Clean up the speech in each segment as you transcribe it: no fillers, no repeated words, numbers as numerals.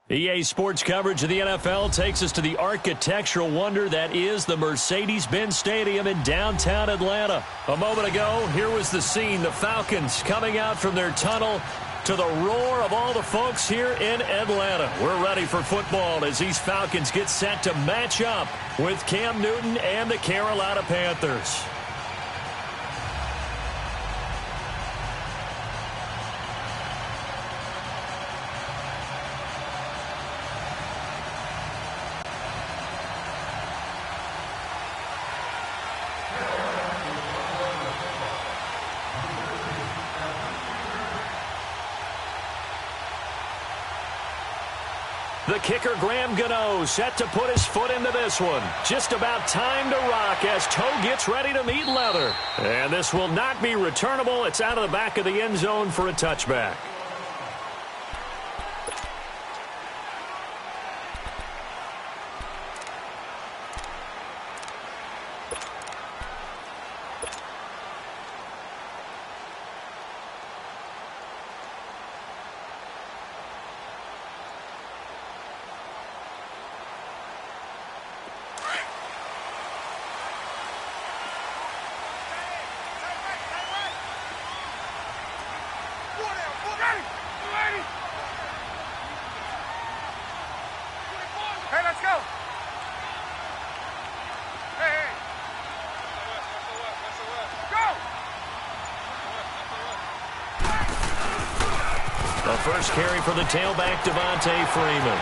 EA Sports coverage of the NFL takes us to the architectural wonder that is the Mercedes-Benz Stadium in downtown Atlanta. A moment ago, here was the scene. The Falcons coming out from their tunnel to the roar of all the folks here in Atlanta. We're ready for football as these Falcons get set to match up with Cam Newton and the Carolina Panthers. The kicker, Graham Gano, set to put his foot into this one. Just about time to rock as toe gets ready to meet leather. And this will not be returnable. It's out of the back of the end zone for a touchback. First carry for the tailback, Devontae Freeman.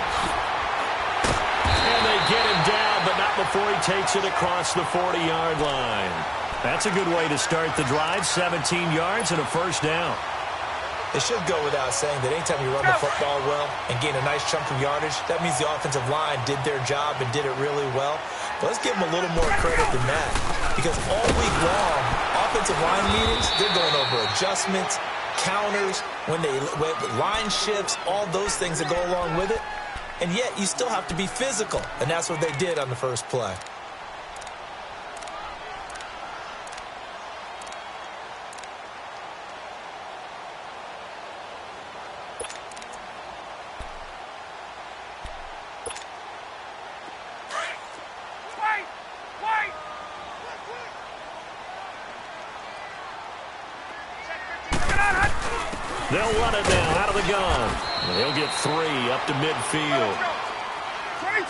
And they get him down, but not before he takes it across the 40-yard line. That's a good way to start the drive, 17 yards and a first down. It should go without saying that anytime you run the football well and gain a nice chunk of yardage, that means the offensive line did their job and did it really well. But let's give them a little more credit than that, because all week long, offensive line meetings, they're going over adjustments, counters, when line shifts, all those things that go along with it. And yet you still have to be physical, and that's what they did on the first play. They'll run it now out of the gun. And he'll get 3 up to midfield.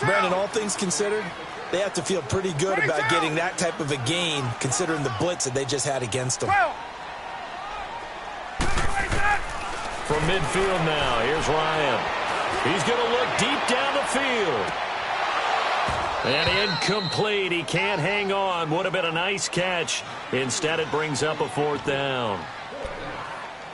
Brandon, all things considered, they have to feel pretty good about getting that type of a gain, considering the blitz that they just had against them. From midfield now, here's Ryan. He's going to look deep down the field. And incomplete. He can't hang on. Would have been a nice catch. Instead, it brings up a 4th down.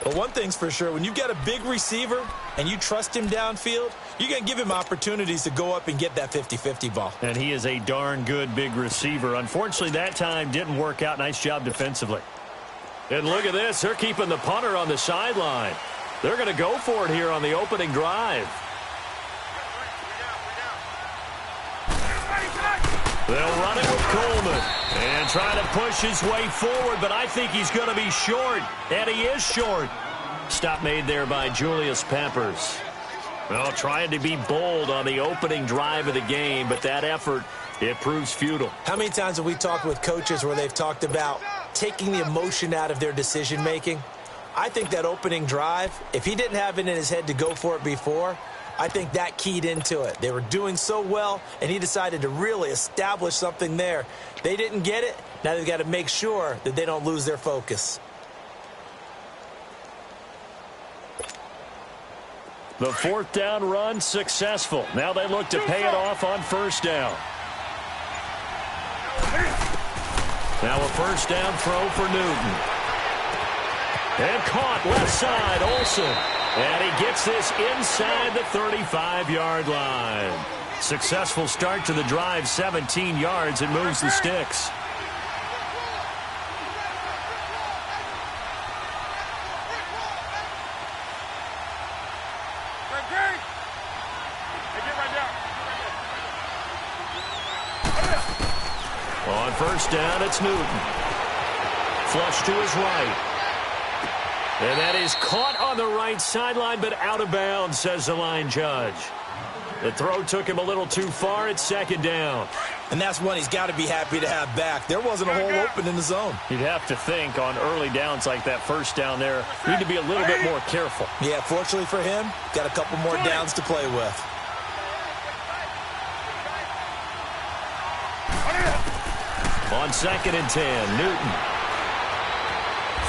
But one thing's for sure, when you've got a big receiver and you trust him downfield, you're going to give him opportunities to go up and get that 50-50 ball. And he is a darn good big receiver. Unfortunately, that time didn't work out. Nice job defensively. And look at this. They're keeping the punter on the sideline. They're going to go for it here on the opening drive. They'll run it with Coleman and try to push his way forward, but I think he's going to be short, and he is short. Stop made there by Julius Peppers. Well, trying to be bold on the opening drive of the game, but that effort, it proves futile. How many times have we talked with coaches where they've talked about taking the emotion out of their decision-making? I think that opening drive, if he didn't have it in his head to go for it before, I think that keyed into it. They were doing so well, and he decided to really establish something there. They didn't get it. Now they've got to make sure that they don't lose their focus. The 4th down run successful. Now they look to pay it off on 1st down. Now a 1st down throw for Newton. And caught left side, Olsen. And he gets this inside the 35-yard line. Successful start to the drive, 17 yards, and moves the sticks. On 1st down, it's Newton. Flush to his right. And that is caught on the right sideline, but out of bounds, says the line judge. The throw took him a little too far. It's second down. And that's one he's got to be happy to have back. There wasn't a hole open in the zone. You'd have to think on early downs like that first down there, you need to be a little bit more careful. Yeah, fortunately for him, got a couple more downs to play with. On 2nd and 10, Newton.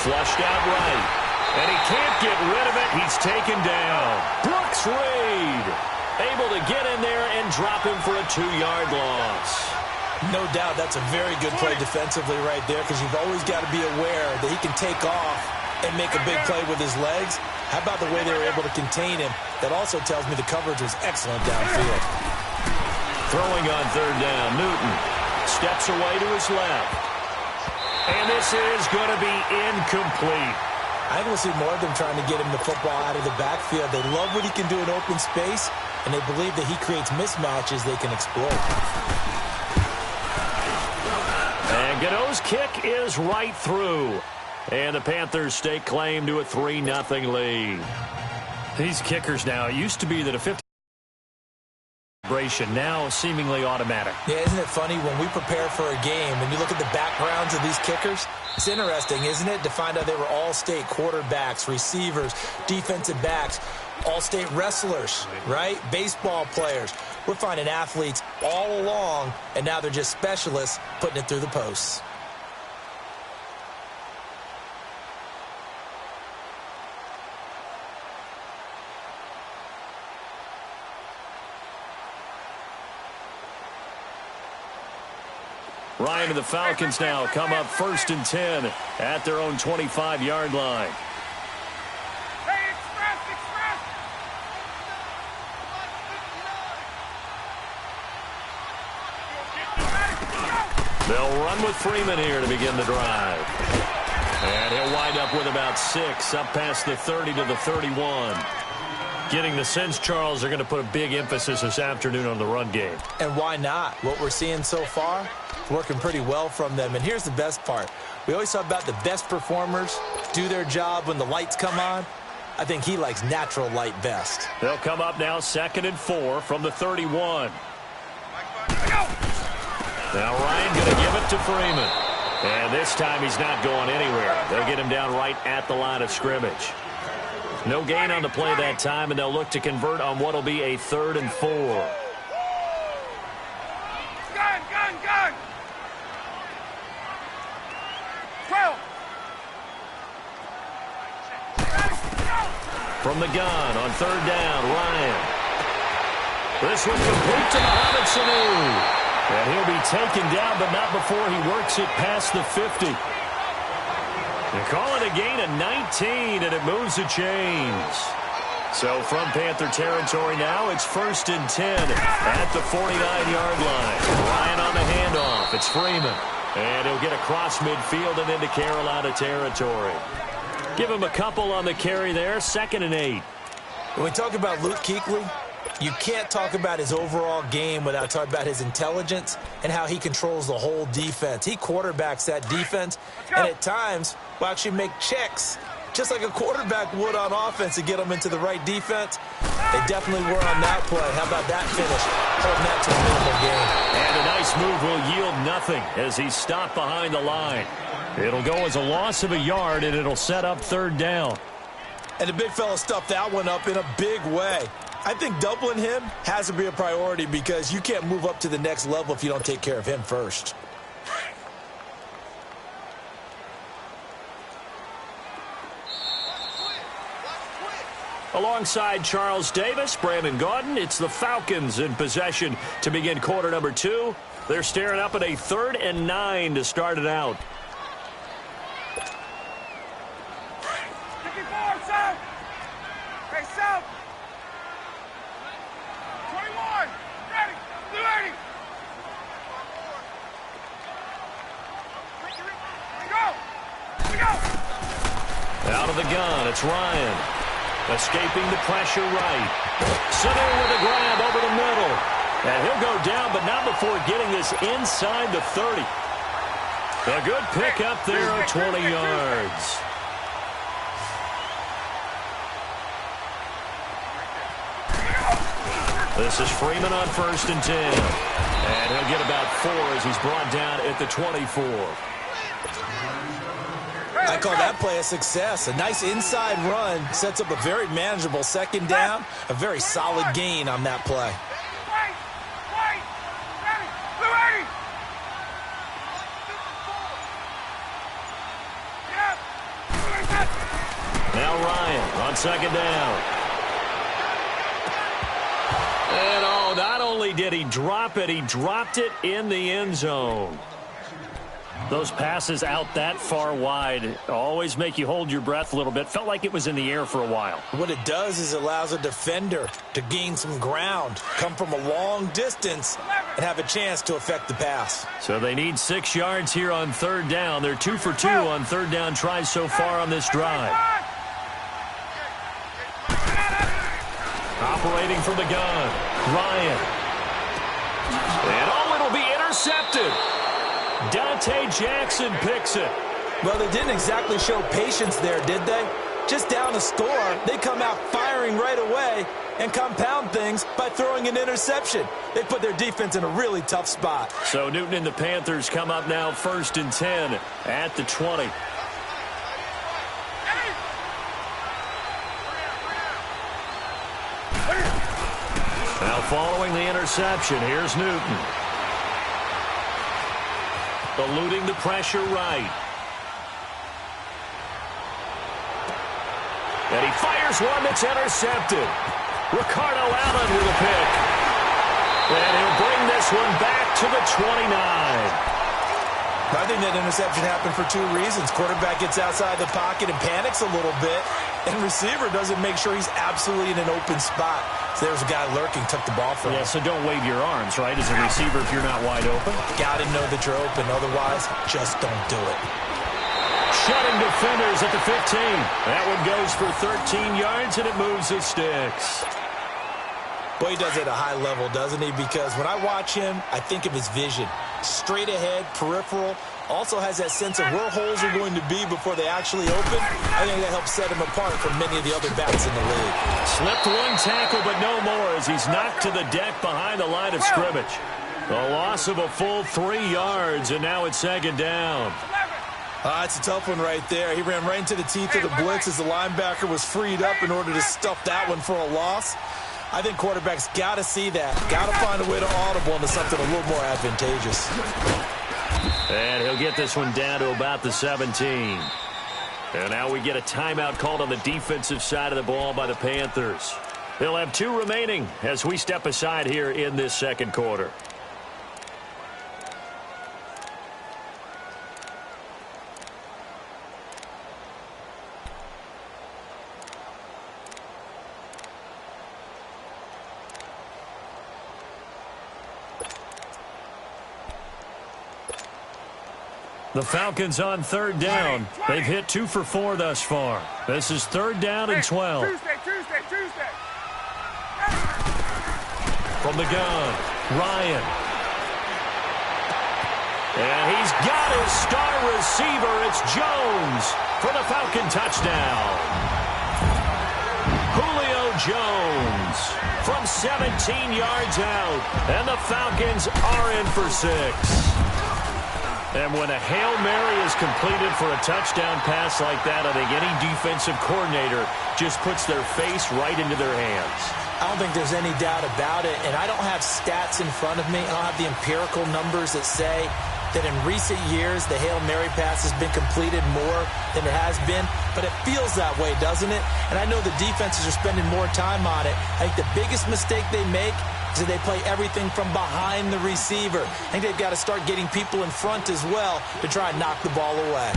Flushed out right. And he can't get rid of it. He's taken down. Brooks Reed able to get in there and drop him for a 2-yard loss. No doubt that's a very good play defensively right there, because you've always got to be aware that he can take off and make a big play with his legs. How about the way they were able to contain him? That also tells me the coverage was excellent downfield. Throwing on 3rd down, Newton steps away to his left. And this is going to be incomplete. I think we'll see more of them trying to get him the football out of the backfield. They love what he can do in open space, and they believe that he creates mismatches they can exploit. And Gano's kick is right through. And the Panthers stake claim to a 3-0 lead. These kickers now, it used to be that a 50 celebration, now seemingly automatic. Yeah, isn't it funny when we prepare for a game and you look at the backgrounds of these kickers? It's interesting, isn't it, to find out they were all-state quarterbacks, receivers, defensive backs, all-state wrestlers, right? Baseball players. We're finding athletes all along, and now they're just specialists putting it through the posts. Ryan and the Falcons now come up 1st and 10 at their own 25-yard line. They'll run with Freeman here to begin the drive. And he'll wind up with about 6, up past the 30 to the 31. Getting the sense, Charles, they're going to put a big emphasis this afternoon on the run game. And why not? What we're seeing so far, working pretty well from them. And here's the best part. We always talk about the best performers do their job when the lights come on. I think he likes natural light best. They'll come up now 2nd and 4 from the 31. Now Ryan going to give it to Freeman. And this time he's not going anywhere. They'll get him down right at the line of scrimmage. No gain on the play that time, and they'll look to convert on what will be a 3rd and 4. Gun! 12. From the gun on 3rd down, Ryan. This one complete to Mohamed Sanu. And he'll be taken down, but not before he works it past the 50. They call it a gain of 19, and it moves the chains. So from Panther territory now, it's 1st and 10 at the 49-yard line. Ryan on the handoff. It's Freeman. And he'll get across midfield and into Carolina territory. Give him a couple on the carry there, 2nd and 8. When we talk about Luke Kuechly, you can't talk about his overall game without talking about his intelligence and how he controls the whole defense. He quarterbacks that defense, and at times will actually make checks, just like a quarterback would on offense, to get them into the right defense. They definitely were on that play. How about that finish? Holding that to a minimal gain. And a nice move will yield nothing as he's stopped behind the line. It'll go as a loss of a yard, and it'll set up 3rd down. And the big fella stuffed that one up in a big way. I think doubling him has to be a priority, because you can't move up to the next level if you don't take care of him first. Alongside Charles Davis, Brandon Gaudin, it's the Falcons in possession to begin quarter number 2. They're staring up at a 3rd and 9 to start it out. Out of the gun, it's Ryan. Escaping the pressure right. Sitting with a grab over the middle. And he'll go down, but not before getting this inside the 30. A good pick up there of 20 yards. This is Freeman on 1st and 10. And he'll get about 4 as he's brought down at the 24. I call that play a success. A nice inside run sets up a very manageable 2nd down. A very solid gain on that play. Now Ryan on 2nd down. And not only did he drop it, he dropped it in the end zone. Those passes out that far wide always make you hold your breath a little bit. Felt like it was in the air for a while. What it does is it allows a defender to gain some ground, come from a long distance, and have a chance to affect the pass. So they need 6 yards here on 3rd down. They're 2 for 2 on 3rd down tries so far on this drive. Operating from the gun, Ryan. And it'll be intercepted. Dante Jackson picks it. Well, they didn't exactly show patience there, did they? Just down a score, they come out firing right away and compound things by throwing an interception. They put their defense in a really tough spot. So Newton and the Panthers come up now 1st and 10 at the 20. Now following the interception, here's Newton. Eluding the pressure right. And he fires one that's intercepted. Ricardo Allen with a pick. And he'll bring this one back to the 29. I think that interception happened for 2 reasons. Quarterback gets outside the pocket and panics a little bit, and receiver doesn't make sure he's absolutely in an open spot. So there's a guy lurking, took the ball from him. Yeah, so don't wave your arms, right, as a receiver if you're not wide open. Got to know that you're open. Otherwise, just don't do it. Shutting defenders at the 15. That one goes for 13 yards, and it moves the sticks. Boy, he does it at a high level, doesn't he? Because when I watch him, I think of his vision. Straight ahead, peripheral. Also has that sense of where holes are going to be before they actually open. I think that helps set him apart from many of the other backs in the league. Slipped one tackle, but no more as he's knocked to the deck behind the line of scrimmage. A loss of a full 3 yards, and now it's 2nd down. It's a tough one right there. He ran right into the teeth of the blitz as the linebacker was freed up in order to stuff that one for a loss. I think quarterbacks got to see that. Got to find a way to audible into something a little more advantageous. And he'll get this one down to about the 17. And now we get a timeout called on the defensive side of the ball by the Panthers. They'll have 2 remaining as we step aside here in this 2nd quarter. The Falcons on 3rd down. They've hit 2 for 4 thus far. This is 3rd down and 12. Tuesday. From the gun, Ryan. And he's got his star receiver. It's Jones for the Falcon touchdown. Julio Jones from 17 yards out. And the Falcons are in for 6. And when a Hail Mary is completed for a touchdown pass like that, I think any defensive coordinator just puts their face right into their hands. I don't think there's any doubt about it, and I don't have stats in front of me. I don't have the empirical numbers that say that in recent years the Hail Mary pass has been completed more than it has been, but it feels that way, doesn't it? And I know the defenses are spending more time on it. I think the biggest mistake they make is that they play everything from behind the receiver. I think they've got to start getting people in front as well to try and knock the ball away.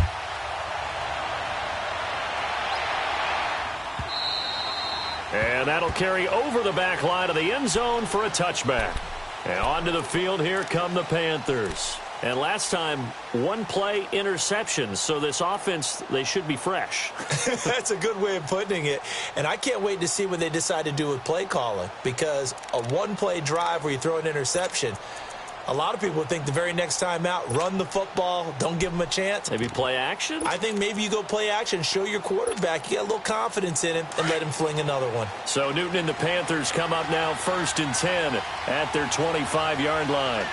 And that'll carry over the back line of the end zone for a touchback. And onto the field, here come the Panthers. And last time, 1-play interception, so this offense, they should be fresh. That's a good way of putting it. And I can't wait to see what they decide to do with play calling, because a 1-play drive where you throw an interception, A lot of people think the very next time out, run the football, don't give him a chance. Maybe play action? I think maybe you go play action, show your quarterback you got a little confidence in him, and let him fling another one. So Newton and the Panthers come up now 1st and 10 at their 25-yard line.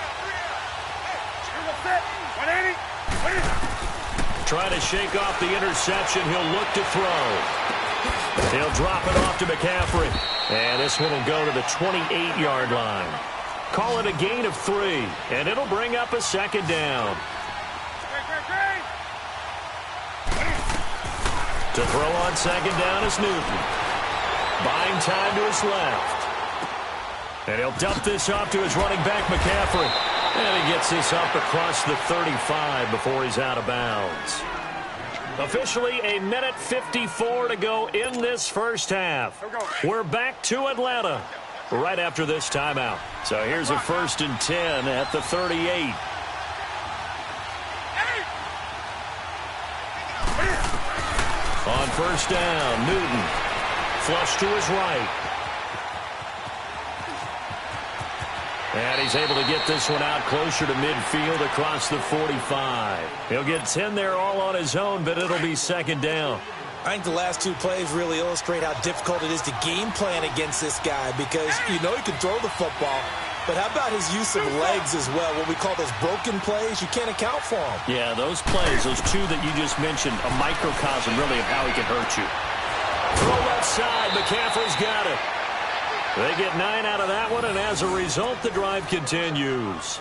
Trying to shake off the interception. He'll look to throw. He'll drop it off to McCaffrey. And this one will go to the 28-yard line. Call it a gain of 3, and it'll bring up a 2nd down. To throw on 2nd down is Newton. Buying time to his left. And he'll dump this off to his running back, McCaffrey. And he gets this up across the 35 before he's out of bounds. Officially, 1:54 to go in this first half. We're back to Atlanta right after this timeout. So here's a 1st and 10 at the 38. On 1st down, Newton. Flush to his right. And he's able to get this one out closer to midfield across the 45. He'll get 10 there all on his own, but it'll be 2nd down. I think the last 2 plays really illustrate how difficult it is to game plan against this guy because you know he can throw the football, but how about his use of legs as well? What we call those broken plays, you can't account for them. Yeah, those plays, those 2 that you just mentioned, a microcosm really of how he can hurt you. Throw left side, McCaffrey's got it. They get 9 out of that one, and as a result, the drive continues.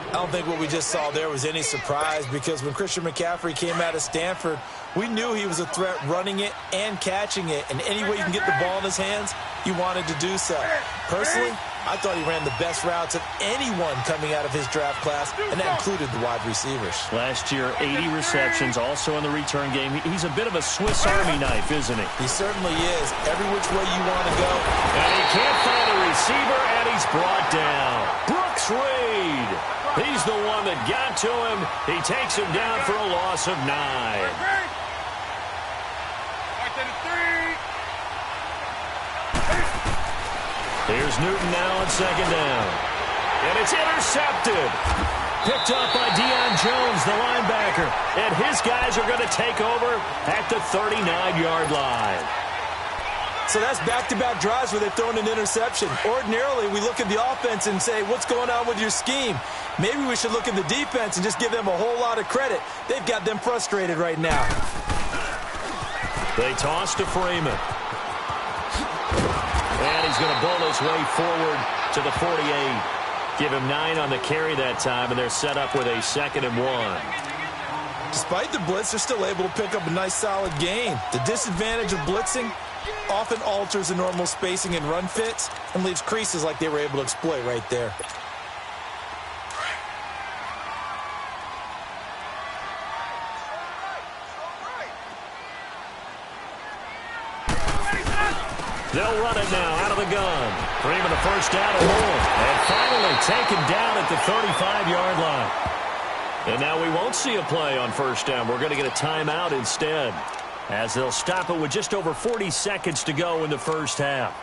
I don't think what we just saw there was any surprise because when Christian McCaffrey came out of Stanford, we knew he was a threat running it and catching it. And any way you can get the ball in his hands, he wanted to do so. Personally, I thought he ran the best routes of anyone coming out of his draft class, and that included the wide receivers. Last year, 80 receptions, also in the return game. He's a bit of a Swiss Army knife, isn't he? He certainly is. Every which way you want to go. And he can't find a receiver, and he's brought down. Brooks Reed. He's the one that got to him. He takes him down for a loss of 9. Here's Newton now on 2nd down. And it's intercepted. Picked up by Deion Jones, the linebacker. And his guys are going to take over at the 39-yard line. So that's back-to-back drives where they've thrown an interception. Ordinarily, we look at the offense and say, what's going on with your scheme? Maybe we should look at the defense and just give them a whole lot of credit. They've got them frustrated right now. They toss to Freeman. And he's going to bowl his way forward to the 48. Give him 9 on the carry that time, and they're set up with a 2nd and 1. Despite the blitz, they're still able to pick up a nice, solid gain. The disadvantage of blitzing often alters the normal spacing and run fits and leaves creases like they were able to exploit right there. They'll run it now out of the gun. Freeman a 1st down and more. And finally taken down at the 35-yard line. And now we won't see a play on 1st down. We're going to get a timeout instead, as they'll stop it with just over 40 seconds to go in the first half.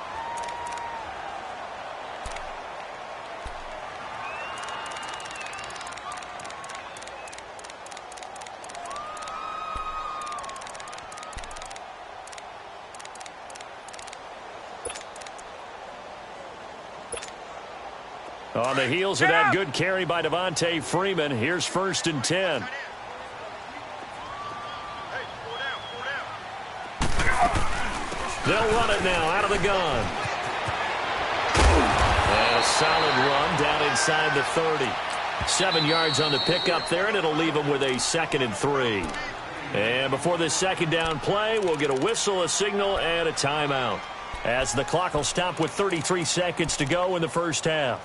On the heels of that good carry by Devontae Freeman, here's 1st and 10. They'll run it now out of the gun. And a solid run down inside the 30. 7 yards on the pickup there, and it'll leave them with a 2nd and 3. And before this 2nd down play, we'll get a whistle, a signal, and a timeout, as the clock will stop with 33 seconds to go in the first half.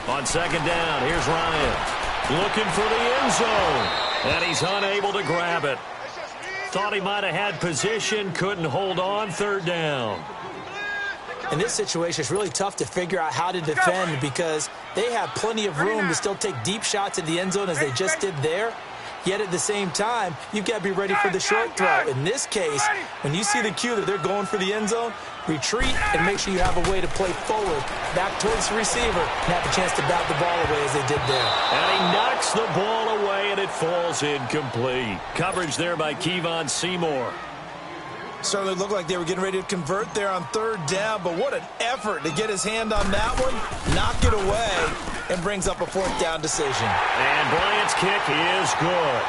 On 2nd down, here's Ryan. Looking for the end zone. And he's unable to grab it. Thought he might have had position, couldn't hold on. 3rd down. In this situation, it's really tough to figure out how to defend because they have plenty of room to still take deep shots at the end zone as they just did there. Yet at the same time, you've got to be ready for the short throw. In this case, when you see the cue that they're going for the end zone, retreat and make sure you have a way to play forward, back towards the receiver, and have a chance to bat the ball away as they did there. And he knocks the ball away, and it falls incomplete. Coverage there by Kevon Seymour. Certainly looked like they were getting ready to convert there on third down, but what an effort to get his hand on that one, knock it away, and brings up a fourth down decision. And Bryant's kick is good.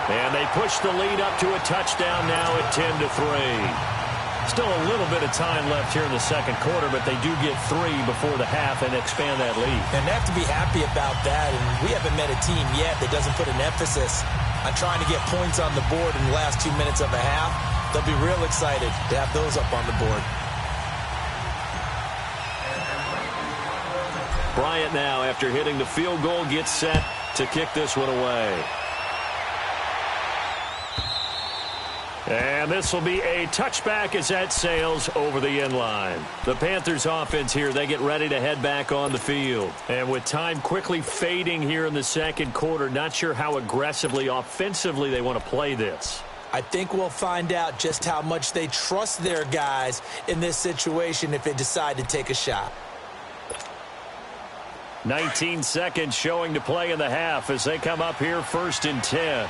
And they push the lead up to a touchdown now at 10-3. Still a little bit of time left here in the second quarter, but they do get 3 before the half and expand that lead. And they have to be happy about that, and we haven't met a team yet that doesn't put an emphasis on trying to get points on the board in the last 2 minutes of a half. They'll be real excited to have those up on the board. Bryant now, after hitting the field goal, gets set to kick this one away. And this will be a touchback as that sails over the end line. The Panthers offense here, they get ready to head back on the field. And with time quickly fading here in the second quarter, not sure how aggressively, offensively they want to play this. I think we'll find out just how much they trust their guys in this situation if they decide to take a shot. 19 seconds showing to play in the half as they come up here 1st and 10.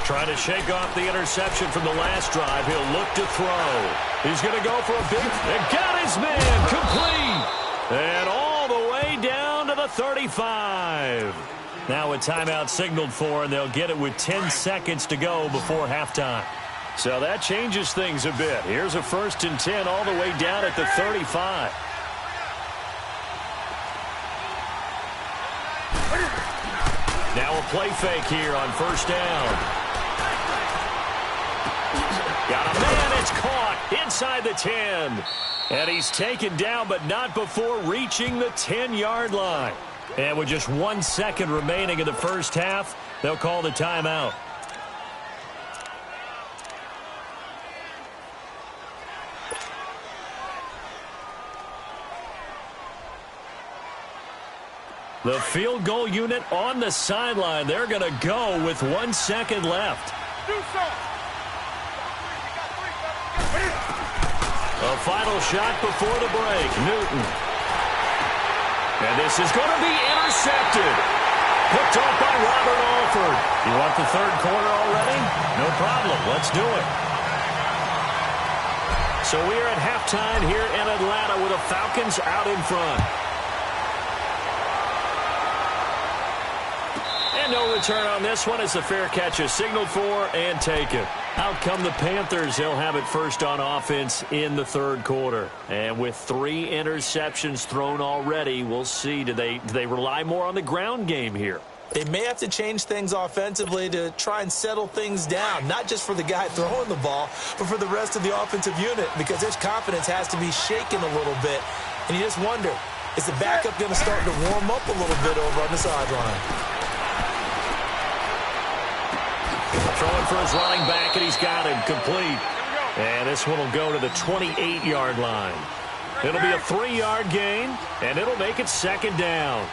Trying to shake off the interception from the last drive. He'll look to throw. He's going to go for a big... And got his man complete. And all the way down to the 35. Now a timeout signaled for, and they'll get it with 10 seconds to go before halftime. So that changes things a bit. Here's a 1st and 10 all the way down at the 35. Now a play fake here on 1st down. Got a man, it's caught inside the 10. And he's taken down, but not before reaching the 10-yard line. And with just 1 second remaining in the first half, they'll call the timeout. The field goal unit on the sideline. They're going to go with 1 second left. A final shot before the break. Newton. And this is going to be intercepted. Picked off by Robert Alford. You want the third quarter already? No problem. Let's do it. So we are at halftime here in Atlanta with the Falcons out in front. And no return on this one as the fair catch is signaled for and taken. Out come the Panthers. They'll have it first on offense in the third quarter. And with 3 interceptions thrown already, we'll see. Do they rely more on the ground game here? They may have to change things offensively to try and settle things down, not just for the guy throwing the ball, but for the rest of the offensive unit, because his confidence has to be shaken a little bit. And you just wonder, is the backup going to start to warm up a little bit over on the sideline? Throwing for his running back, and he's got him complete. And this one will go to the 28-yard line. It'll be a 3-yard gain, and it'll make it 2nd down.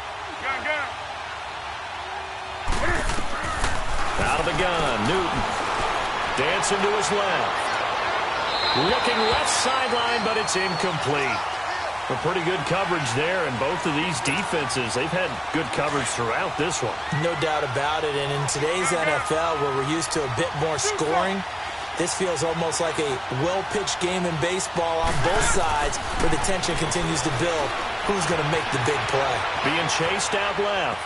Out of the gun, Newton. Dancing to his left. Looking left sideline, but it's incomplete. A pretty good coverage there, and both of these defenses, they've had good coverage throughout this one. No doubt about it, and in today's NFL, where we're used to a bit more scoring, this feels almost like a well-pitched game in baseball on both sides, where the tension continues to build. Who's going to make the big play? Being chased out left.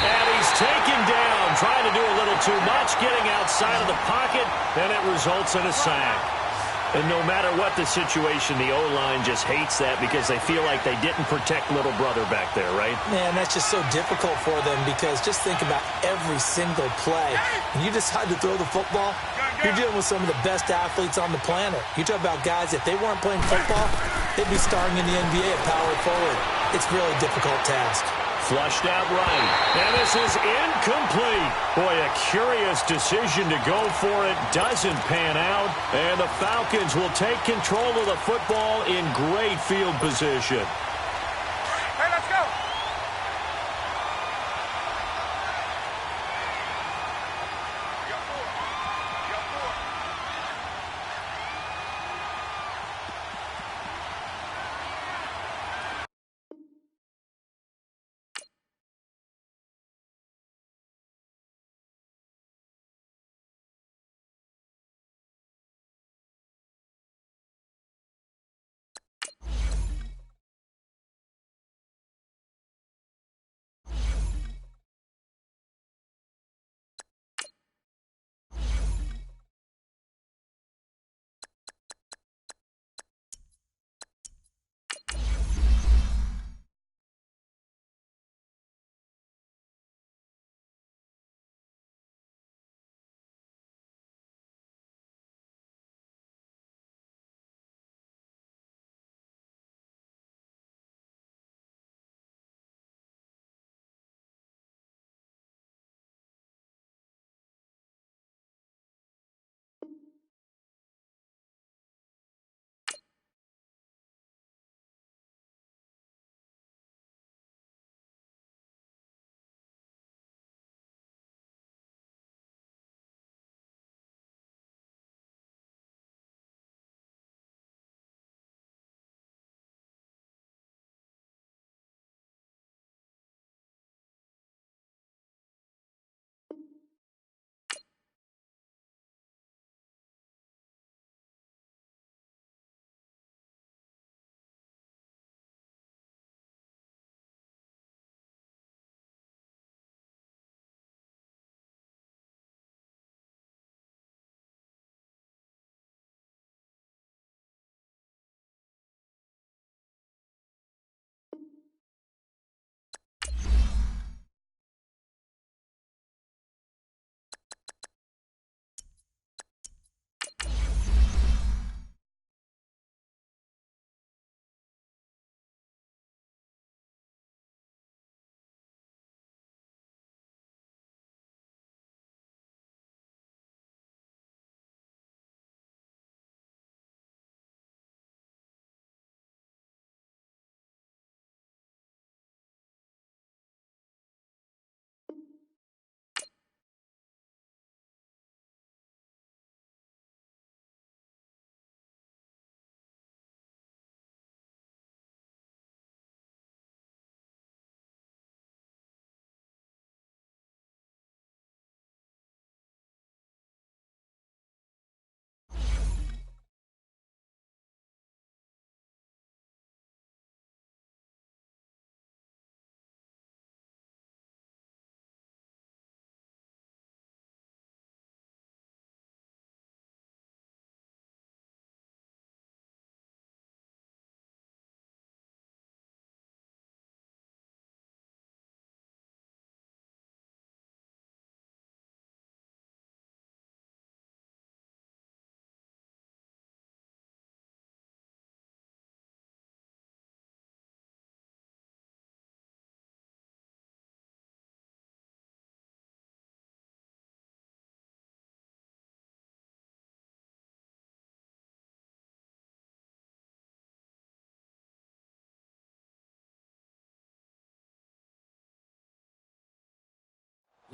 And he's taken down, trying to do a little too much, getting outside of the pocket, and it results in a sack. And no matter what the situation, the O-line just hates that because they feel like they didn't protect little brother back there, right? Man, that's just so difficult for them because just think about every single play. When you decide to throw the football, You're dealing with some of the best athletes on the planet. You talk about guys, if they weren't playing football, they'd be starring in the NBA at power forward. It's a really difficult task. Flushed out right. And this is incomplete. Boy, a curious decision to go for it. Doesn't pan out. And the Falcons will take control of the football in great field position. Hey, let's go.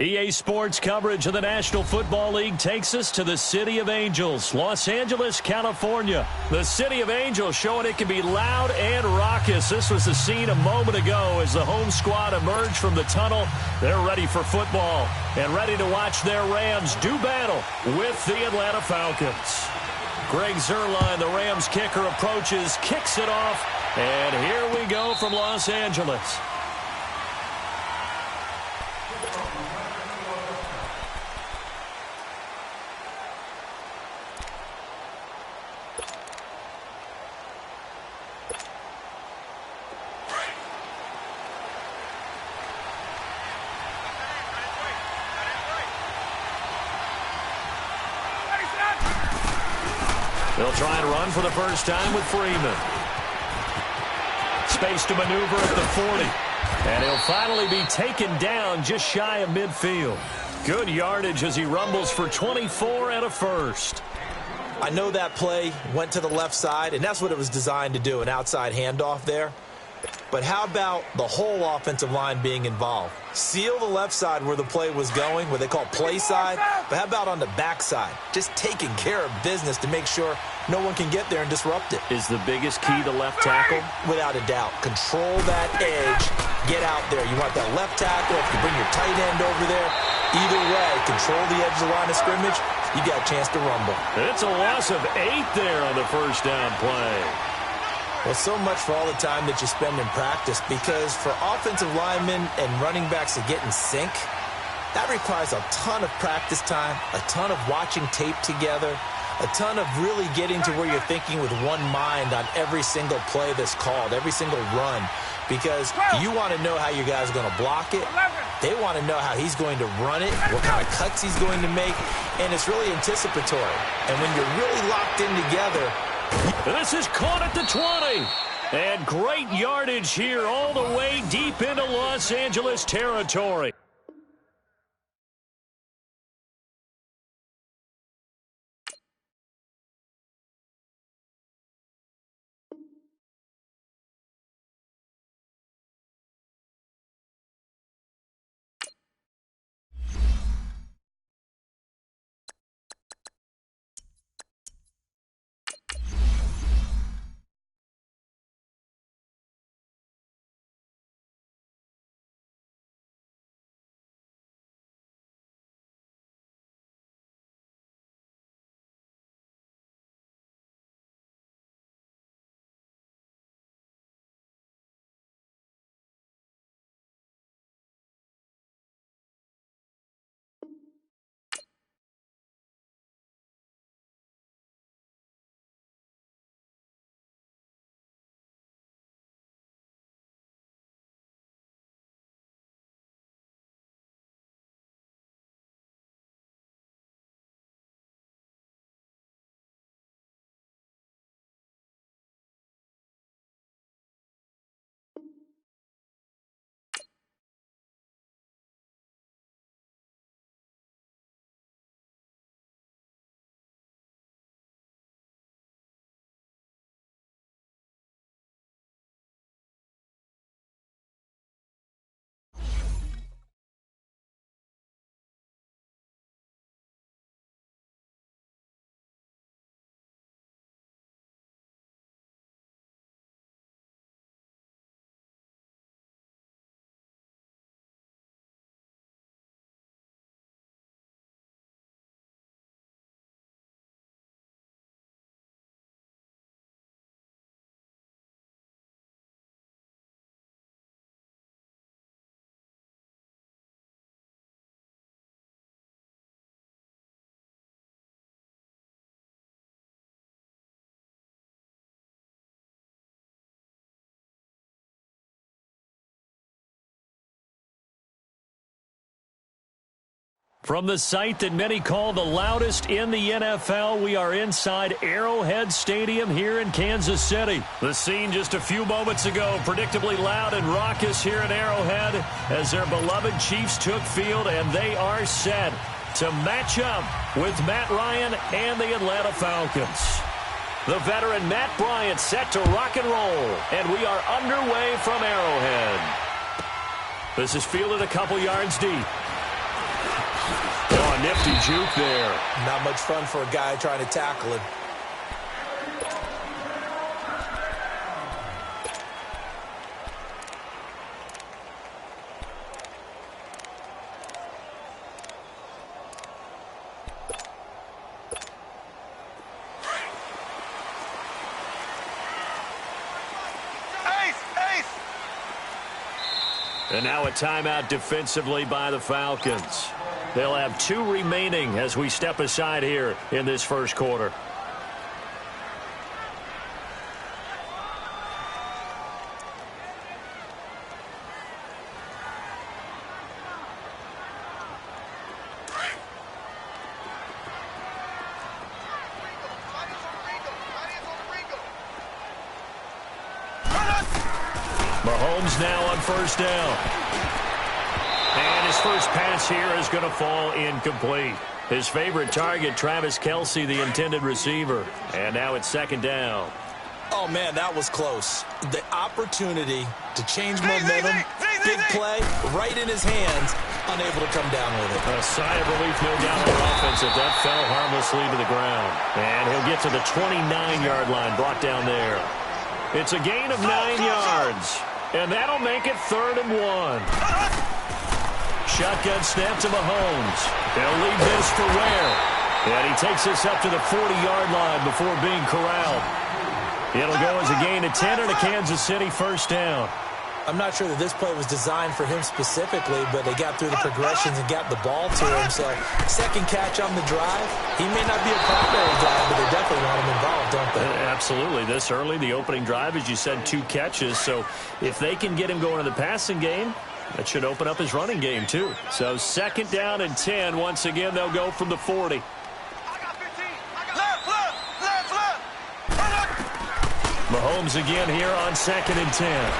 EA Sports coverage of the National Football League takes us to the City of Angels, Los Angeles, California. The City of Angels showing it can be loud and raucous. This was the scene a moment ago as the home squad emerged from the tunnel. They're ready for football and ready to watch their Rams do battle with the Atlanta Falcons. Greg Zuerlein, the Rams kicker, approaches, kicks it off, and here we go from Los Angeles. Ready, They'll try and run for the first time with Freeman. Space to maneuver at the 40. And he'll finally be taken down just shy of midfield. Good yardage as he rumbles for 24 and a first. I know that play went to the left side, and that's what it was designed to do, an outside handoff there. But how about the whole offensive line being involved? Seal the left side where the play was going, what they call play side, but how about on the back side? Just taking care of business to make sure no one can get there and disrupt it. Is the biggest key to left tackle? Without a doubt. Control that edge. Get out there. You want that left tackle. If you bring your tight end over there, either way, control the edge of the line of scrimmage, you got a chance to rumble. It's a loss of 8 there on the first down play. Well, so much for all the time that you spend in practice, because for offensive linemen and running backs to get in sync, that requires a ton of practice time, a ton of watching tape together, a ton of really getting to where you're thinking with one mind on every single play that's called, every single run, because you want to know how your guy's going to block it. They want to know how he's going to run it, what kind of cuts he's going to make, and it's really anticipatory. And when you're really locked in together, this is caught at the 20. And great yardage here all the way deep into Los Angeles territory. From the site that many call the loudest in the NFL, we are inside Arrowhead Stadium here in Kansas City. The scene just a few moments ago, predictably loud and raucous here in Arrowhead as their beloved Chiefs took field, and they are set to match up with Matt Ryan and the Atlanta Falcons. The veteran Matt Bryant set to rock and roll, and we are underway from Arrowhead. This is fielded a couple yards deep. Oh, a nifty juke there. Not much fun for a guy trying to tackle him. And now a timeout defensively by the Falcons. They'll have 2 remaining as we step aside here in this first quarter. Mahomes now on first down. And his first pass here is going to fall incomplete. His favorite target, Travis Kelce, the intended receiver. And now it's second down. Oh, man, that was close. The opportunity to change momentum, big play, right in his hands, unable to come down with it. A sigh of relief, no doubt, on offense if that fell harmlessly to the ground. And he'll get to the 29-yard line, brought down there. It's a gain of 9 yards, and that'll make it 3rd and 1. Shotgun snap to Mahomes. He'll leave this for Ware. And he takes this up to the 40-yard line before being corralled. It'll go as a gain of 10 and a Kansas City first down. I'm not sure that this play was designed for him specifically, but they got through the progressions and got the ball to him. So, second catch on the drive. He may not be a primary guy, but they definitely want him involved, don't they? Absolutely. This early, the opening drive, as you said, 2 catches. So, if they can get him going in the passing game, that should open up his running game, too. So, second down and 10. Once again, they'll go from the 40. Mahomes again here on 2nd and 10.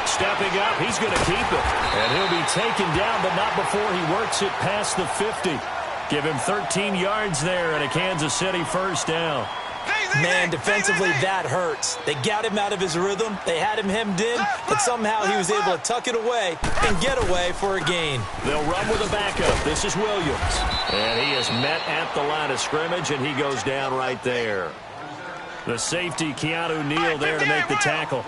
Stepping up, he's going to keep it. And he'll be taken down, but not before he works it past the 50. Give him 13 yards there and a Kansas City first down. Man, defensively, that hurts. They got him out of his rhythm. They had him hemmed in, but somehow he was able to tuck it away and get away for a gain. They'll run with a backup. This is Williams. And he is met at the line of scrimmage, and he goes down right there. The safety, Keanu Neal, there to make the tackle.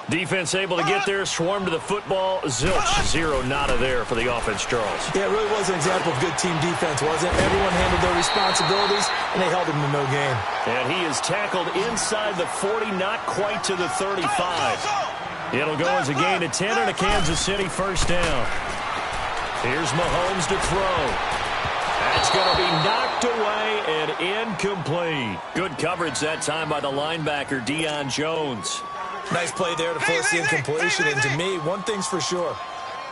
Defense able to get there, swarm to the football. Zilch, 0 nada there for the offense, Charles. Yeah, it really was an example of good team defense, wasn't it? Everyone handled their responsibilities, and they held them to no gain. And he is tackled inside the 40, not quite to the 35. It'll go as a gain of 10 and a Kansas City first down. Here's Mahomes to throw. That's going to be knocked away and incomplete. Good coverage that time by the linebacker, Deion Jones. Nice play there to force the incompletion. And to me, one thing's for sure.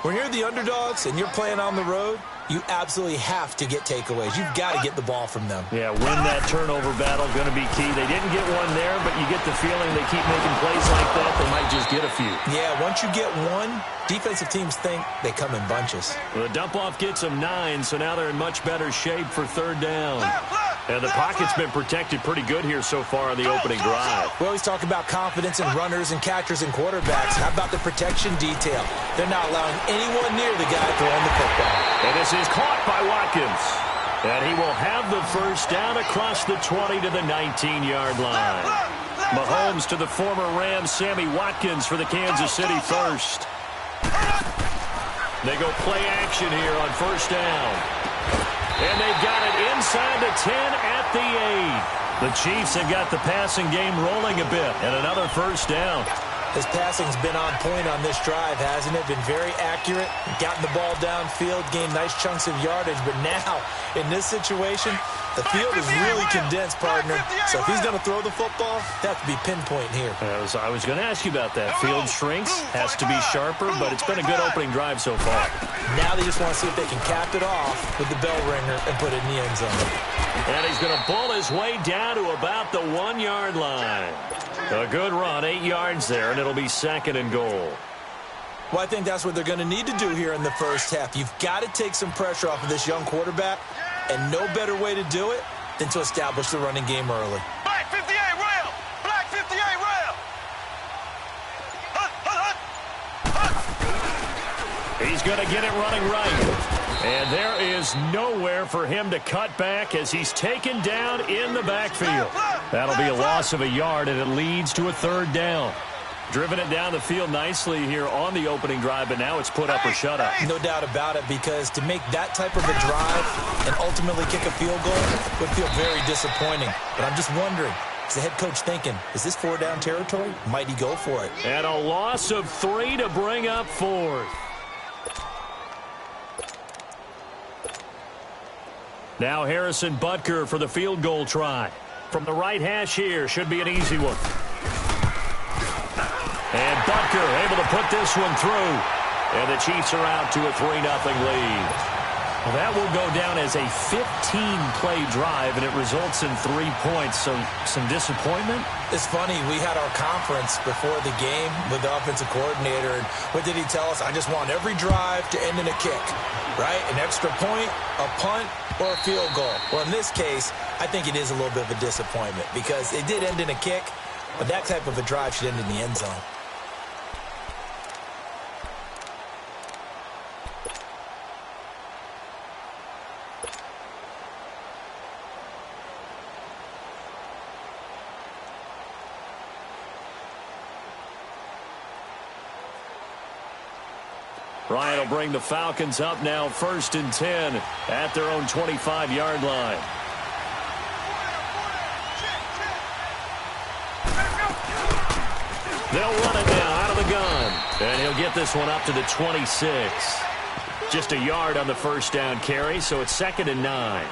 When you're the underdogs and you're playing on the road, you absolutely have to get takeaways. You've got to get the ball from them. Yeah, win that turnover battle, going to be key. They didn't get one there, but you get the feeling they keep making plays like that, they might just get a few. Yeah, once you get one, defensive teams think they come in bunches. Well, the dump-off gets them 9, so now they're in much better shape for 3rd down. And the pocket's been protected pretty good here so far on the opening drive. We always talk about confidence in runners and catchers and quarterbacks. How about the protection detail? They're not allowing anyone near the guy throwing the football. And this is caught by Watkins. And he will have the first down across the 20 to the 19-yard line. Mahomes to the former Rams, Sammy Watkins for the Kansas City first. They go play action here on first down. And they've got it inside the 10 at the 8. The Chiefs have got the passing game rolling a bit. And another first down. His passing's been on point on this drive, hasn't it? Been very accurate, gotten the ball downfield, gained nice chunks of yardage. But now, in this situation, the field is really condensed, partner. So if he's going to throw the football, that has to be pinpoint here. I was going to ask you about that. Field shrinks, has to be sharper, but it's been a good opening drive so far. Now they just want to see if they can cap it off with the bell ringer and put it in the end zone. And he's going to bull his way down to about the 1-yard line. A good run, 8 yards there, and it'll be 2nd and goal. Well, I think that's what they're going to need to do here in the first half. You've got to take some pressure off of this young quarterback, and no better way to do it than to establish the running game early. Black 58 rail! Black 58 rail! He's going to get it running right. And there is nowhere for him to cut back as he's taken down in the backfield. That'll be a loss of a yard, and it leads to a 3rd down. Driven it down the field nicely here on the opening drive, but now it's put up or shut up. No doubt about it, because to make that type of a drive and ultimately kick a field goal would feel very disappointing. But I'm just wondering, is the head coach thinking, is this 4-down territory? Might he go for it? And a loss of 3 to bring up 4th. Now Harrison Butker for the field goal try. From the right hash here, should be an easy one. And Butker able to put this one through. And the Chiefs are out to a 3-0 lead. Well, that will go down as a 15-play drive, and it results in 3 points. So some disappointment? It's funny. We had our conference before the game with the offensive coordinator, and what did he tell us? I just want every drive to end in a kick, right? An extra point, a punt, or a field goal. Well, in this case, I think it is a little bit of a disappointment because it did end in a kick, but that type of a drive should end in the end zone. Bryant will bring the Falcons up now 1st and 10 at their own 25-yard line. They'll run it now out of the gun. And he'll get this one up to the 26. Just a yard on the first down carry, so it's 2nd and 9.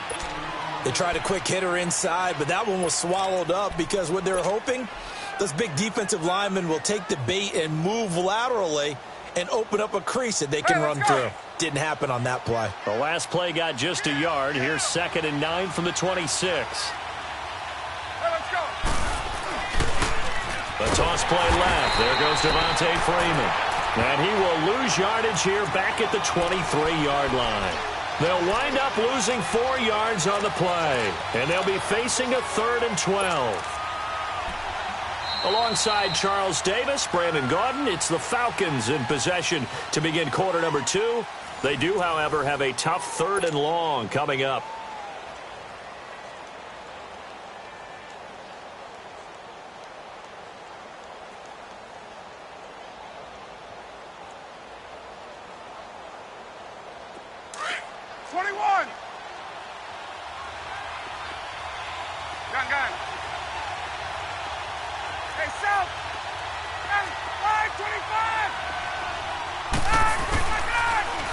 They tried a quick hitter inside, but that one was swallowed up because what they're hoping, those big defensive linemen will take the bait and move laterally and open up a crease that they can run through. Didn't happen on that play. The last play got just a yard. Here's 2nd and 9 from the 26. The toss play left. There goes Devontae Freeman. And he will lose yardage here back at the 23-yard line. They'll wind up losing 4 yards on the play. And they'll be facing a 3rd and 12. Alongside Charles Davis, Brandon Gaudin, it's the Falcons in possession to begin quarter number 2. They do, however, have a tough 3rd and long coming up.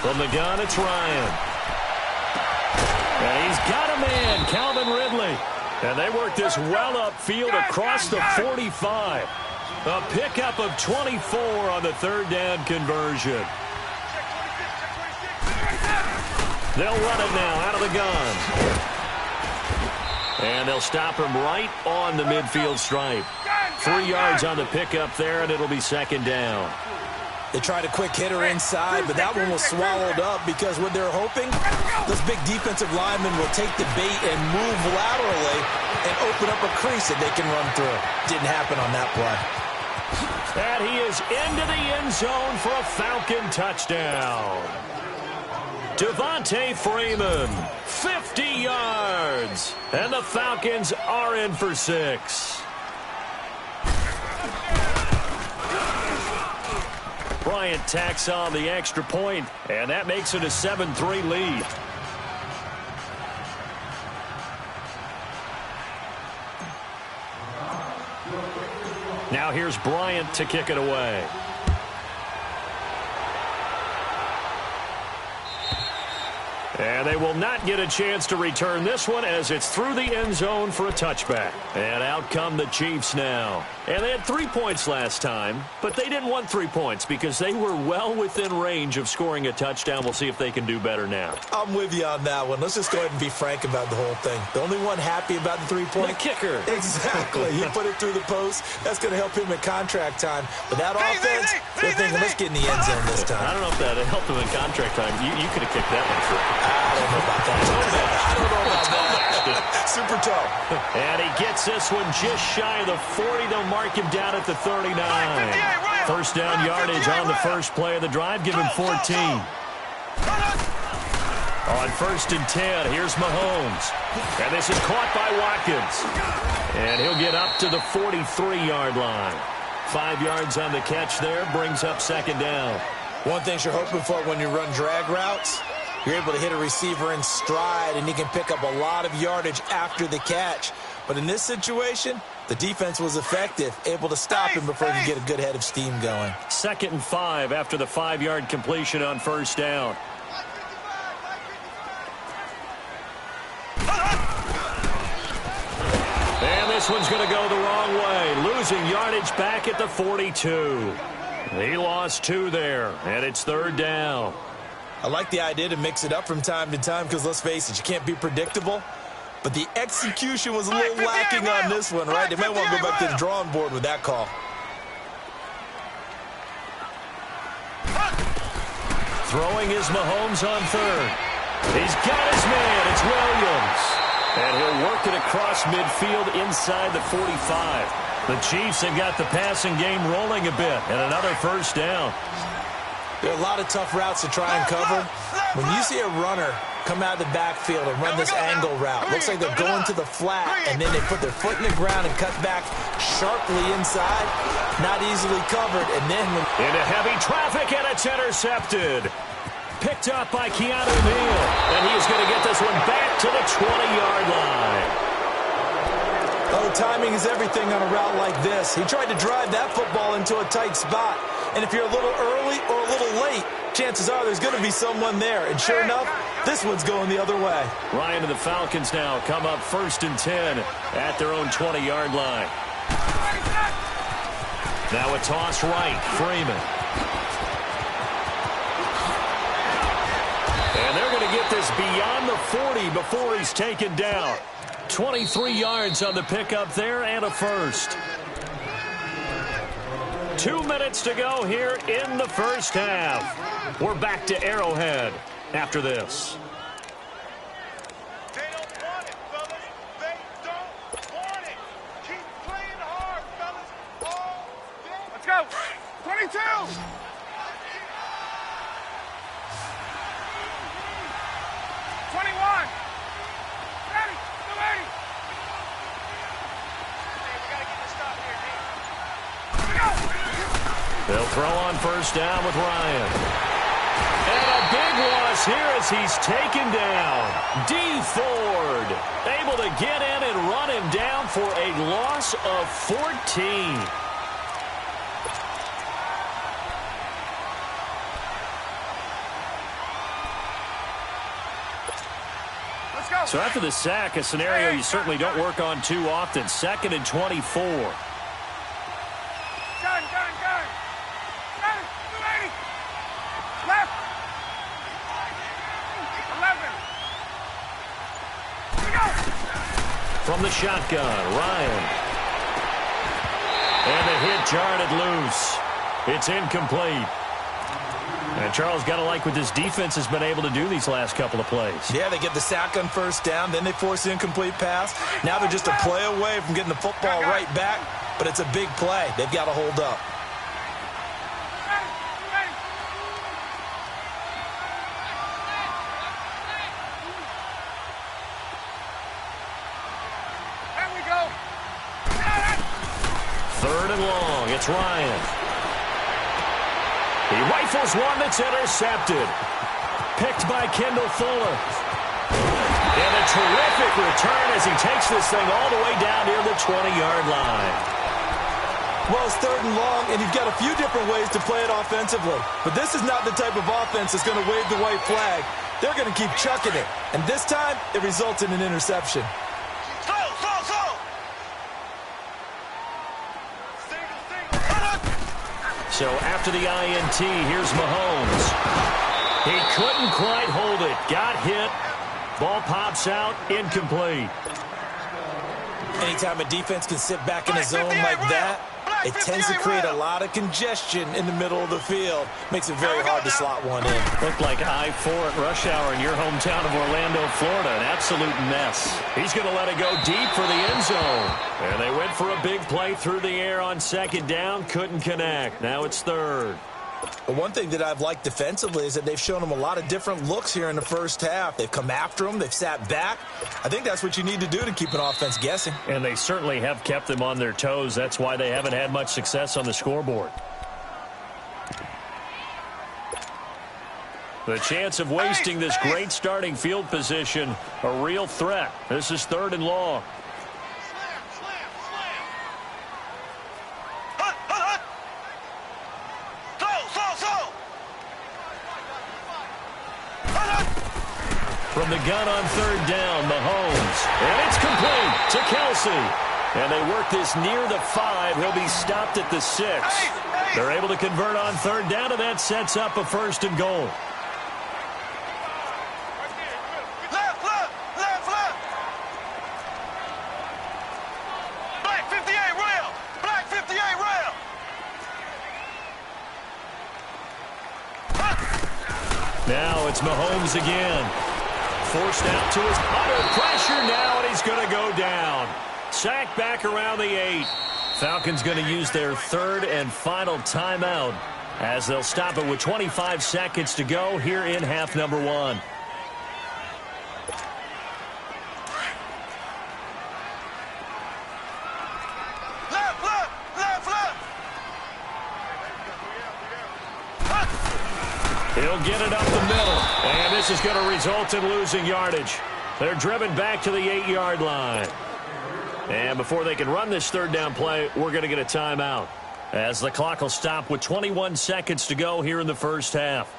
From the gun, it's Ryan. And he's got a man, Calvin Ridley. And they work this well upfield across the 45. A pickup of 24 on the 3rd down conversion. They'll run it now out of the gun. And they'll stop him right on the midfield stripe. 3 yards on the pickup there, and it'll be 2nd down. They tried a quick hitter inside, but that one was swallowed up because what they're hoping, those big defensive linemen will take the bait and move laterally and open up a crease that they can run through. Didn't happen on that play. And he is into the end zone for a Falcon touchdown. Devontae Freeman, 50 yards. And the Falcons are in for 6. Bryant tacks on the extra point, and that makes it a 7-3 lead. Now here's Bryant to kick it away. And they will not get a chance to return this one as it's through the end zone for a touchback. And out come the Chiefs now. And they had 3 points last time, but they didn't want 3 points because they were well within range of scoring a touchdown. We'll see if they can do better now. I'm with you on that one. Let's just go ahead and be frank about the whole thing. The only one happy about the 3-point? The kicker. Exactly. He put it through the post. That's going to help him in contract time. But that offense, they're thinking, let's get in the end zone this time. I don't know if that helped him in contract time. You could have kicked that one through. I don't know about that. I don't know about that. Super tough. And he gets this one just shy of the 40. They'll mark him down at the 39. First down yardage on the first play of the drive. Give him 14. On 1st and 10, here's Mahomes. And this is caught by Watkins. And he'll get up to the 43-yard line. 5 yards on the catch there. Brings up 2nd down. One thing you're hoping for when you run drag routes, you're able to hit a receiver in stride, and he can pick up a lot of yardage after the catch. But in this situation, the defense was effective, able to stop him before he could get a good head of steam going. 2nd and 5 after the 5-yard completion on 1st down. And this one's going to go the wrong way, losing yardage back at the 42. He lost 2 there, and it's 3rd down. I like the idea to mix it up from time to time because, let's face it, you can't be predictable. But the execution was a little lacking on this one, right? They might want to go back to the drawing board with that call. Throwing is Mahomes on third. He's got his man. It's Williams. And he'll work it across midfield inside the 45. The Chiefs have got the passing game rolling a bit. And another first down. There are a lot of tough routes to try and cover. When you see a runner come out of the backfield and run this angle route, looks like they're going to the flat, and then they put their foot in the ground and cut back sharply inside. Not easily covered, and then into heavy traffic, and it's intercepted. Picked up by Keanu Neal, and he's going to get this one back to the 20-yard line. Oh, timing is everything on a route like this. He tried to drive that football into a tight spot. And if you're a little early or a little late, chances are there's going to be someone there. And sure enough, this one's going the other way. Ryan and the Falcons now come up 1st and 10 at their own 20-yard line. Now a toss right, Freeman. And they're going to get this beyond the 40 before he's taken down. 23 yards on the pickup there and a first. 2 minutes to go here in the first half. We're back to Arrowhead after this. They don't want it, fellas. They don't want it. Keep playing hard, fellas. All day. Let's go. 22. 21. 30. 30. Hey, we got to get this stop here, D. They'll throw on first down with Ryan. And a big loss here as he's taken down. D. Ford able to get in and run him down for a loss of 14. Let's go. So after the sack, a scenario you certainly don't work on too often. 2nd and 24. Gun. 280. Left. 11. Here we go. From the shotgun, Ryan. And the hit jarred it loose. It's incomplete. And Charles, got to like what this defense has been able to do these last couple of plays. Yeah, they get the sack on first down, then they force the incomplete pass. Now they're just a play away from getting the football right back, but it's a big play. They've got to hold up. There we go. 3rd and long. It's Ryan. He rifles one that's intercepted. Picked by Kendall Fuller. And a terrific return as he takes this thing all the way down near the 20-yard line. Well, it's 3rd and long, and you've got a few different ways to play it offensively. But this is not the type of offense that's going to wave the white flag. They're going to keep chucking it. And this time, it results in an interception. So after the INT, here's Mahomes. He couldn't quite hold it. Got hit. Ball pops out. Incomplete. Anytime a defense can sit back in a zone like that, it tends to create a lot of congestion in the middle of the field. Makes it very hard to slot one in. Looked like I-4 at rush hour in your hometown of Orlando, Florida. An absolute mess. He's going to let it go deep for the end zone. And they went for a big play through the air on 2nd down. Couldn't connect. Now it's 3rd. But one thing that I've liked defensively is that they've shown them a lot of different looks here in the first half. They've come after them. They've sat back. I think that's what you need to do to keep an offense guessing. And they certainly have kept them on their toes. That's why they haven't had much success on the scoreboard. The chance of wasting this great starting field position, a real threat. This is 3rd and long. From the gun on 3rd down, Mahomes. And it's complete to Kelsey. And they work this near the 5. He'll be stopped at the 6. They're able to convert on 3rd down, and that sets up a 1st and goal. Mahomes again. Forced out to his under pressure now, and he's going to go down. Sacked back around the 8. Falcons going to use their third and final timeout as they'll stop it with 25 seconds to go here in half number 1. He'll get it up the middle, and this is going to result in losing yardage. They're driven back to the 8-yard line. And before they can run this third down play, we're going to get a timeout, as the clock will stop with 21 seconds to go here in the first half.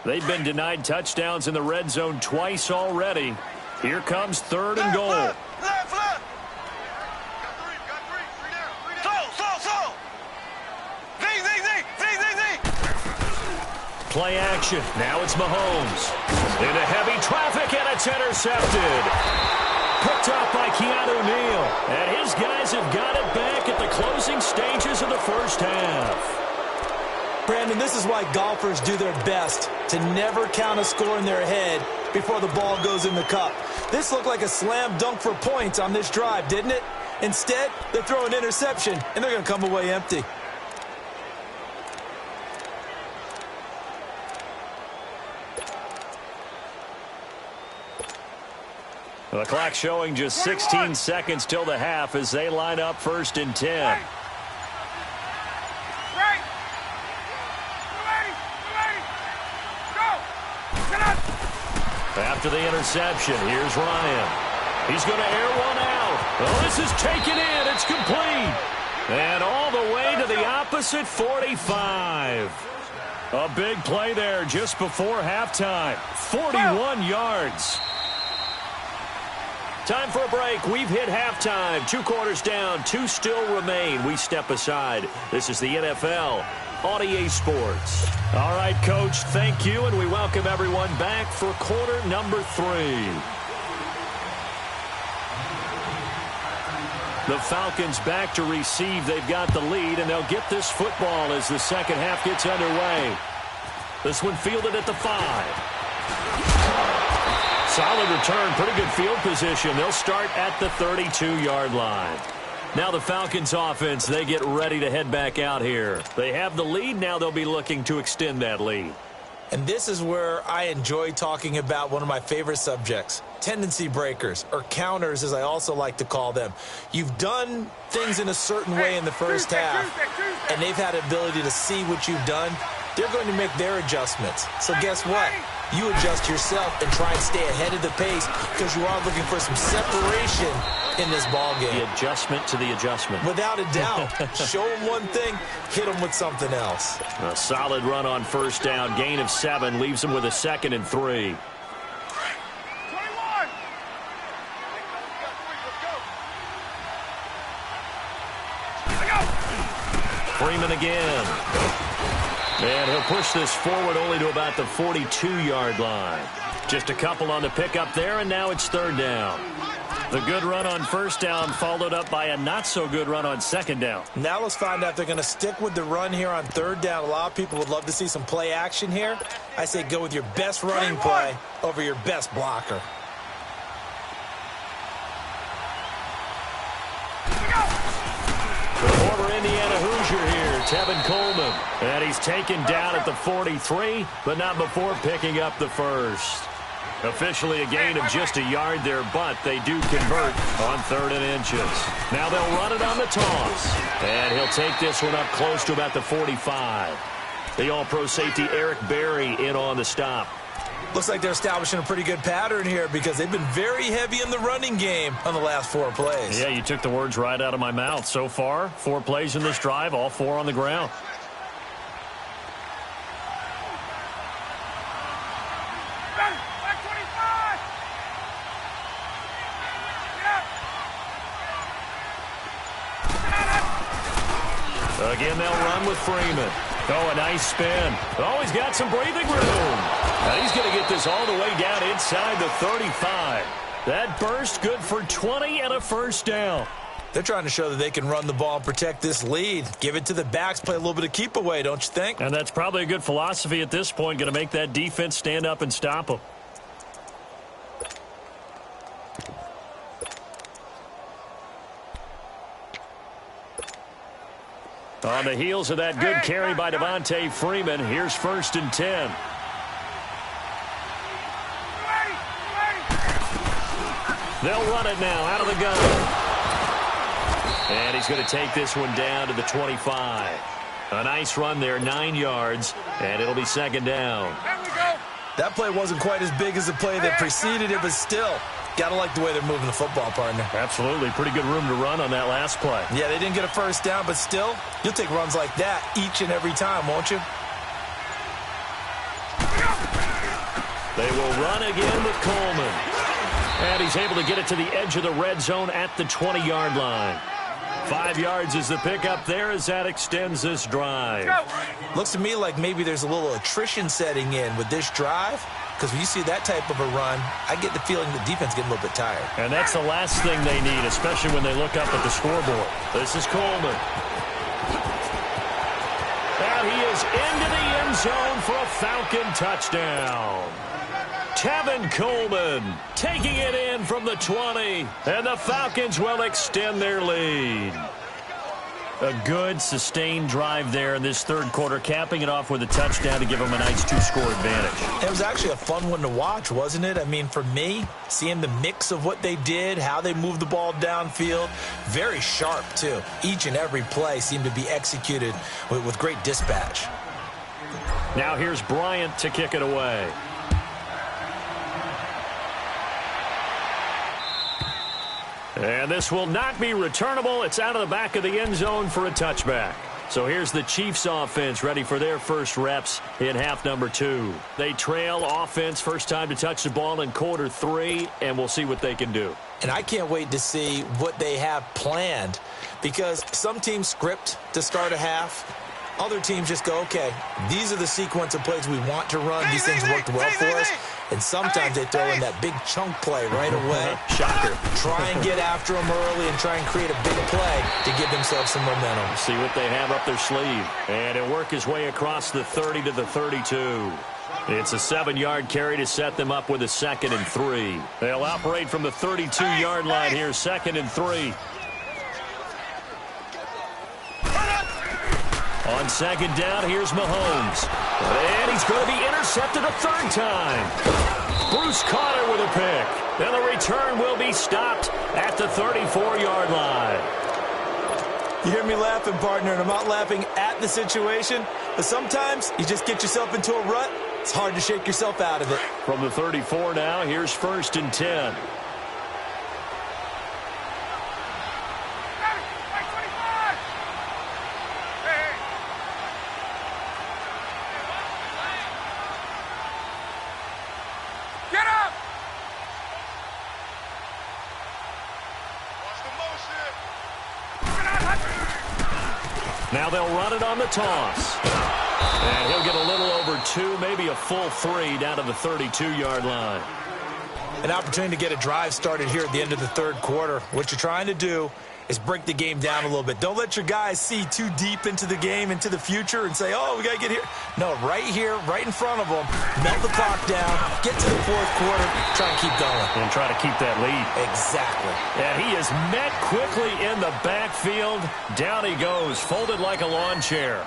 They've been denied touchdowns in the red zone twice already. Here comes third and goal. Left. Got three down. Slow. Play action. Now it's Mahomes. Into heavy traffic, and it's intercepted. Picked up by Keanu Neal. And his guys have got it back at the closing stages of the first half. Brandon, this is why golfers do their best to never count a score in their head before the ball goes in the cup. This looked like a slam dunk for points on this drive, didn't it? Instead, they throw an interception, and they're going to come away empty. The clock showing just 16 seconds till the half as they line up first and 10. After the interception, here's Ryan. He's going to air one out. Well, this is taken in. It's complete. And all the way to the opposite 45. A big play there just before halftime. 41 yards. Time for a break. We've hit halftime. 2 quarters down. 2 still remain. We step aside. This is the NFL on EA Sports. All right, Coach, thank you, and we welcome everyone back for quarter number 3. The Falcons back to receive. They've got the lead, and they'll get this football as the second half gets underway. This one fielded at the 5. Solid return, pretty good field position. They'll start at the 32-yard line. Now the Falcons offense, they get ready to head back out here. They have the lead. Now they'll be looking to extend that lead. And this is where I enjoy talking about one of my favorite subjects, tendency breakers, or counters as I also like to call them. You've done things in a certain way in the first half, and they've had the ability to see what you've done. They're going to make their adjustments. So guess what? You adjust yourself and try and stay ahead of the pace because you are looking for some separation in this ball game. The adjustment to the adjustment. Without a doubt. Show them one thing, hit them with something else. A solid run on first down. Gain of 7 leaves them with a 2nd and 3. 21. Freeman again. And he'll push this forward only to about the 42-yard line. Just a couple on the pickup there, and now it's third down. The good run on first down followed up by a not-so-good run on second down. Now let's find out if they're going to stick with the run here on third down. A lot of people would love to see some play action here. I say go with your best running play over your best blocker. The former Indiana Hoosier here, Tevin Coleman. And he's taken down at the 43, but not before picking up the first. Officially a gain of just a yard there, but they do convert on 3rd and inches. Now they'll run it on the toss. And he'll take this one up close to about the 45. The all-pro safety Eric Berry in on the stop. Looks like they're establishing a pretty good pattern here because they've been very heavy in the running game on the last 4 plays. Yeah, you took the words right out of my mouth. So far, 4 plays in this drive, all 4 on the ground. Again, they'll run with Freeman. Oh, a nice spin. Oh, he's got some breathing room. Now he's going to get this all the way down inside the 35. That burst good for 20 and a first down. They're trying to show that they can run the ball and protect this lead. Give it to the backs, play a little bit of keep away, don't you think? And that's probably a good philosophy at this point, going to make that defense stand up and stop them. On the heels of that good carry by Devontae Freeman, here's 1st and 10. They'll run it now out of the gun. And he's going to take this one down to the 25. A nice run there, 9 yards, and it'll be 2nd down. That play wasn't quite as big as the play that preceded it, but still, gotta like the way they're moving the football, partner. Absolutely. Pretty good room to run on that last play. Yeah, they didn't get a 1st down, but still, you'll take runs like that each and every time, won't you? They will run again with Coleman. And he's able to get it to the edge of the red zone at the 20-yard line. 5 yards is the pickup there as that extends this drive. Looks to me like maybe there's a little attrition setting in with this drive, because when you see that type of a run, I get the feeling the defense getting a little bit tired. And that's the last thing they need, especially when they look up at the scoreboard. This is Coleman. And he is into the end zone for a Falcon touchdown. Tevin Coleman taking it in from the 20, and the Falcons will extend their lead. A good, sustained drive there in this 3rd quarter, capping it off with a touchdown to give them a nice 2-score advantage. It was actually a fun one to watch, wasn't it? I mean, for me, seeing the mix of what they did, how they moved the ball downfield, very sharp, too. Each and every play seemed to be executed with great dispatch. Now here's Bryant to kick it away. And this will not be returnable. It's out of the back of the end zone for a touchback. So here's the Chiefs offense ready for their first reps in half number 2. They trail offense, first time to touch the ball in quarter 3, and we'll see what they can do. And I can't wait to see what they have planned, because some teams script to start a half. Other teams just go, okay, these are the sequence of plays we want to run. These things worked well for us. And sometimes they throw in that big chunk play right away. Shocker. Try and get after them early and try and create a big play to give themselves some momentum. See what they have up their sleeve. And he'll work his way across the 30 to the 32. It's a 7-yard carry to set them up with a 2nd and 3. They'll operate from the 32-yard line here, 2nd and 3. On 2nd down, here's Mahomes. And he's going to be intercepted a 3rd time. Bruce Conner with a pick. And the return will be stopped at the 34-yard line. You hear me laughing, partner, and I'm not laughing at the situation, but sometimes you just get yourself into a rut. It's hard to shake yourself out of it. From the 34 now, here's 1st and 10. Now they'll run it on the toss. And he'll get a little over 2, maybe a full 3 down to the 32-yard line. An opportunity to get a drive started here at the end of the 3rd quarter. What you're trying to do is break the game down a little bit. Don't let your guys see too deep into the game, into the future, and say, oh, we got to get here. No, right here, right in front of them, melt the clock down, get to the 4th quarter, try and keep going. And try to keep that lead. Exactly. And he is met quickly in the backfield. Down he goes, folded like a lawn chair.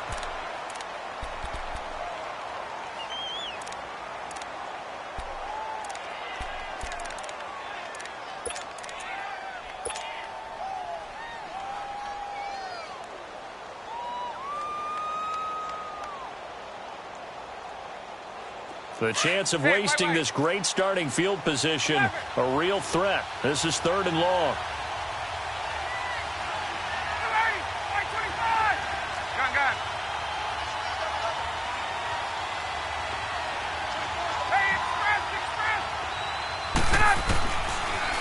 The chance of wasting this great starting field position, a real threat. This is 3rd and long.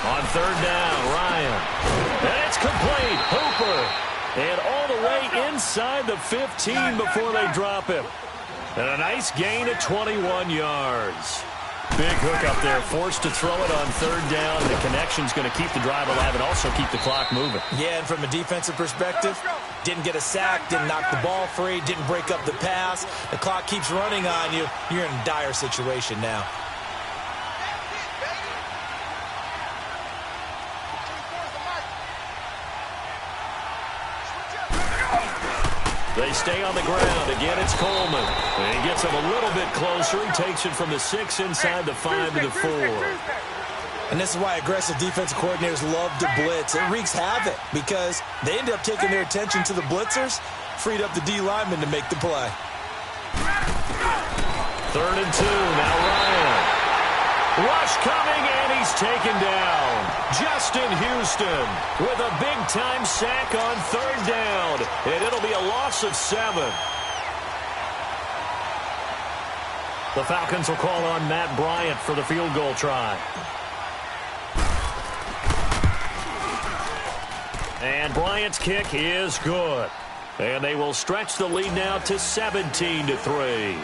On 3rd down, Ryan. And it's complete. Hooper. And all the way inside the 15 before they drop him. And a nice gain of 21 yards. Big hook up there, forced to throw it on third down. The connection's going to keep the drive alive and also keep the clock moving. Yeah, and from a defensive perspective, didn't get a sack, didn't knock the ball free, didn't break up the pass. The clock keeps running on you. You're in a dire situation now. They stay on the ground. Again, it's Coleman. And he gets him a little bit closer. He takes it from the 6 inside the 5 to the 4. And this is why aggressive defensive coordinators love to blitz. It wreaks havoc because they end up taking their attention to the blitzers, freed up the D lineman to make the play. 3rd and 2. Now Ryan. Rush coming, and he's taken down. Justin Houston with a big-time sack on 3rd down. And it'll be a loss of 7. The Falcons will call on Matt Bryant for the field goal try. And Bryant's kick is good. And they will stretch the lead now to 17-3.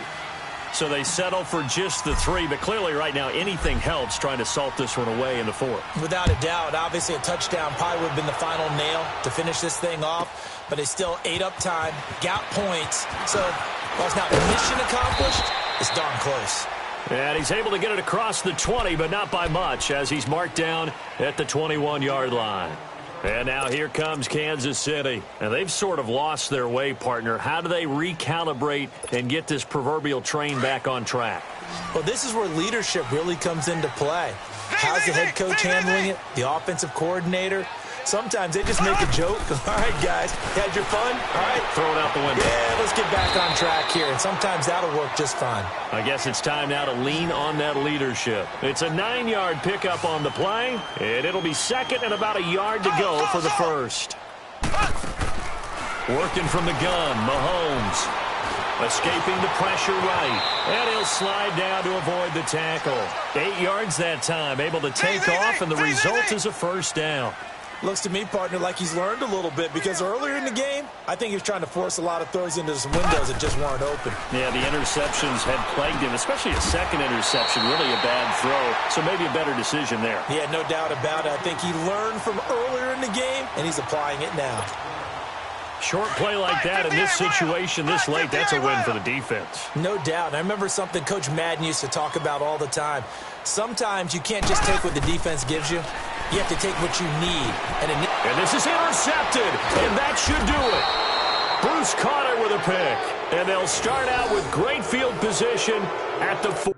So they settle for just the 3, but clearly right now anything helps trying to salt this one away in the 4th. Without a doubt, obviously a touchdown probably would have been the final nail to finish this thing off, but they still ate up time, got points. So while it's not mission accomplished, it's darn close. And he's able to get it across the 20, but not by much as he's marked down at the 21-yard line. And now here comes Kansas City. And they've sort of lost their way, partner. How do they recalibrate and get this proverbial train back on track? Well, this is where leadership really comes into play. How's the head coach handling it? The offensive coordinator? Sometimes they just make a joke. All right, guys, had your fun? All right. Throw it out the window. Yeah, let's get back on track here. And sometimes that'll work just fine. I guess it's time now to lean on that leadership. It's a 9-yard pickup on the play, and it'll be 2nd and about a yard to go for the 1st. Working from the gun, Mahomes. Escaping the pressure right. And he'll slide down to avoid the tackle. 8 yards that time, able to take off, and the result is a 1st down. Looks to me, partner, like he's learned a little bit because earlier in the game, I think he was trying to force a lot of throws into some windows that just weren't open. Yeah, the interceptions had plagued him, especially a 2nd interception, really a bad throw. So maybe a better decision there. Yeah, no doubt about it. I think he learned from earlier in the game, and he's applying it now. Short play like that in this situation this late, that's a win for the defense. No doubt. I remember something Coach Madden used to talk about all the time. Sometimes you can't just take what the defense gives you. You have to take what you need. And this is intercepted, and that should do it. Bruce caught it with a pick. And they'll start out with great field position at the 4.